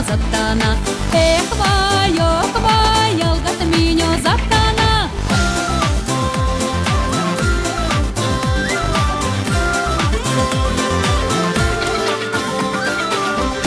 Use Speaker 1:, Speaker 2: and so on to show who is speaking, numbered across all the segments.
Speaker 1: заттана. Эх, вай, ялгат минё заттана.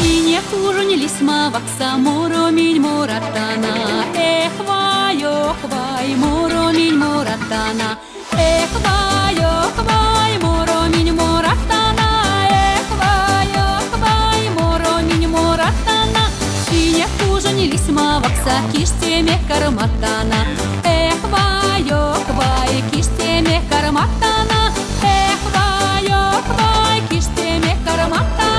Speaker 1: И не хуже не лисма вакса, мороминь мураттана. Эх, вай, мороминь мураттана. Эх, вай, мороминь мураттана. Эх, вай, мороминь мураттана. И не хуже не лисма вакса, киштеме карматана. Эх, вай, киштеме карматана. Эх, вай, киштеме карматана.